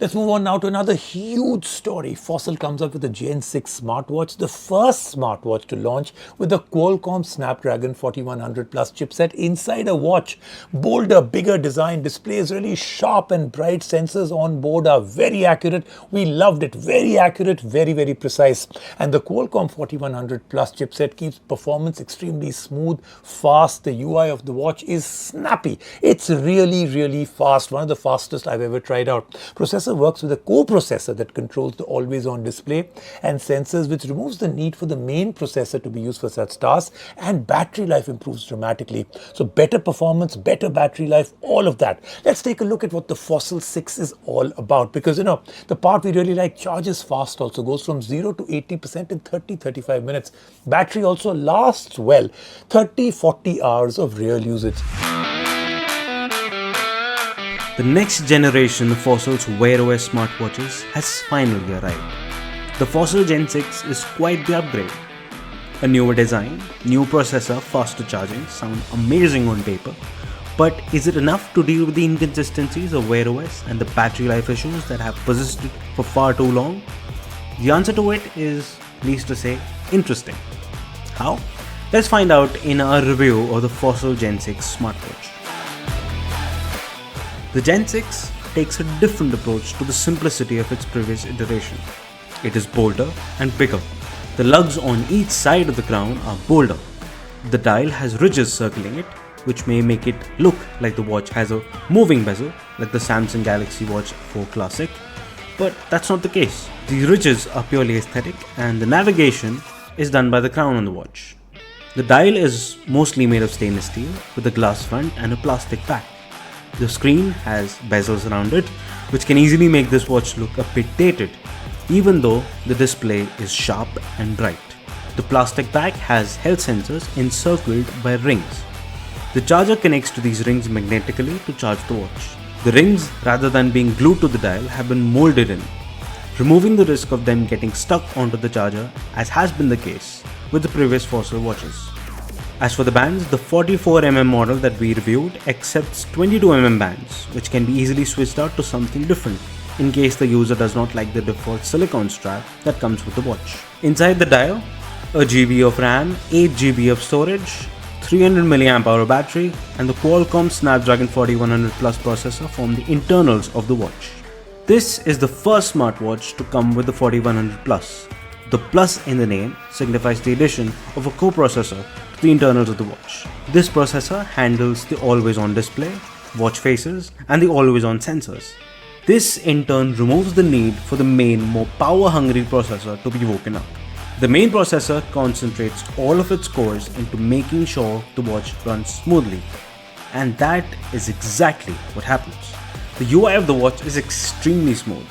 Let's move on now to another huge story. Fossil comes up with a Gen 6 smartwatch, the first smartwatch to launch with a Qualcomm Snapdragon 4100 Plus chipset inside a watch. Bolder, bigger design, displays really sharp and bright, sensors on board are very accurate. We loved it. Very accurate, very precise. And the Qualcomm 4100 Plus chipset keeps performance extremely smooth, fast. The UI of the watch is snappy. It's really fast. One of the fastest I've ever tried out. Processor works with a co-processor that controls the always-on display and sensors, which removes the need for the main processor to be used for such tasks, and battery life improves dramatically. So better performance, better battery life, all of that. Let's take a look at what the Fossil 6 is all about, because the part we really like, charges fast, also goes from 0 to 80% in 30-35 minutes. Battery also lasts well, 30-40 hours of real usage. The next generation of Fossil's WearOS smartwatches has finally arrived. The Fossil Gen 6 is quite the upgrade. A newer design, new processor, faster charging sound amazing on paper, but is it enough to deal with the inconsistencies of WearOS and the battery life issues that have persisted for far too long? The answer to it is, needless to say, interesting. How? Let's find out in our review of the Fossil Gen 6 smartwatch. The Gen 6 takes a different approach to the simplicity of its previous iteration. It is bolder and bigger. The lugs on each side of the crown are bolder. The dial has ridges circling it, which may make it look like the watch has a moving bezel, like the Samsung Galaxy Watch 4 Classic, but that's not the case. The ridges are purely aesthetic, and the navigation is done by the crown on the watch. The dial is mostly made of stainless steel, with a glass front and a plastic back. The screen has bezels around it, which can easily make this watch look a bit dated, even though the display is sharp and bright. The plastic back has health sensors encircled by rings. The charger connects to these rings magnetically to charge the watch. The rings, rather than being glued to the dial, have been molded in, removing the risk of them getting stuck onto the charger, as has been the case with the previous Fossil watches. As for the bands, the 44mm model that we reviewed accepts 22mm bands, which can be easily switched out to something different in case the user does not like the default silicone strap that comes with the watch. Inside the dial, a GB of RAM, 8GB of storage, 300mAh battery, and the Qualcomm Snapdragon 4100 Plus processor form the internals of the watch. This is the first smartwatch to come with the 4100 Plus. The plus in the name signifies the addition of a coprocessor to the internals of the watch. This processor handles the always-on display, watch faces, and the always-on sensors. This in turn removes the need for the main, more power-hungry processor to be woken up. The main processor concentrates all of its cores into making sure the watch runs smoothly. And that is exactly what happens. The UI of the watch is extremely smooth.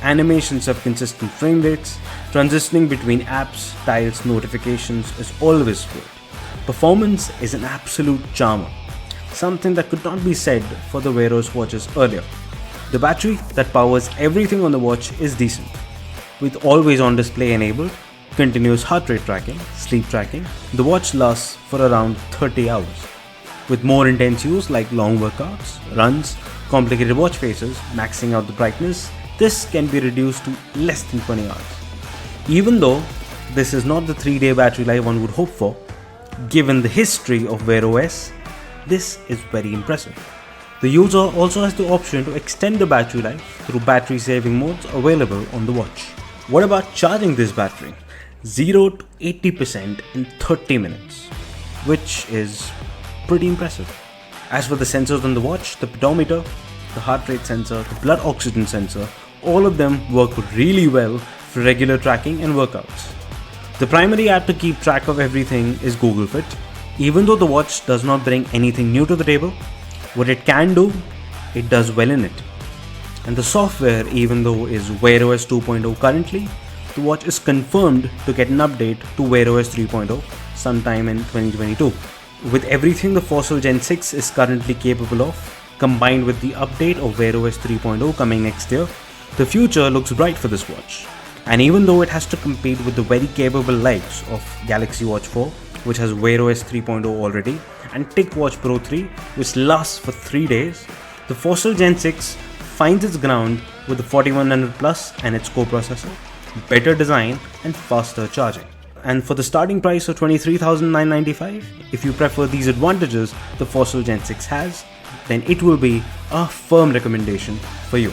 Animations have consistent frame rates, transitioning between apps, tiles, notifications is always fluid. Performance is an absolute charmer, something that could not be said for the WearOS watches earlier. The battery that powers everything on the watch is decent. With always-on display enabled, continuous heart rate tracking, sleep tracking, the watch lasts for around 30 hours. With more intense use like long workouts, runs, complicated watch faces, maxing out the brightness, this can be reduced to less than 20 hours. Even though this is not the 3-day battery life one would hope for, given the history of WearOS, this is very impressive. The user also has the option to extend the battery life through battery saving modes available on the watch. What about charging this battery? 0 to 80% in 30 minutes, which is pretty impressive. As for the sensors on the watch, the pedometer, the heart rate sensor, the blood oxygen sensor, all of them work really well for regular tracking and workouts. The primary app to keep track of everything is Google Fit. Even though the watch does not bring anything new to the table, what it can do, it does well in it. And the software, even though is WearOS 2.0 currently, the watch is confirmed to get an update to WearOS 3.0 sometime in 2022. With everything the Fossil Gen 6 is currently capable of, combined with the update of WearOS 3.0 coming next year, the future looks bright for this watch. And even though it has to compete with the very capable likes of Galaxy Watch 4, which has WearOS 3.0 already, and TicWatch Pro 3, which lasts for 3 days, the Fossil Gen 6 finds its ground with the 4100 Plus and its co-processor, better design and faster charging. And for the starting price of $23,995, if you prefer these advantages the Fossil Gen 6 has, then it will be a firm recommendation for you.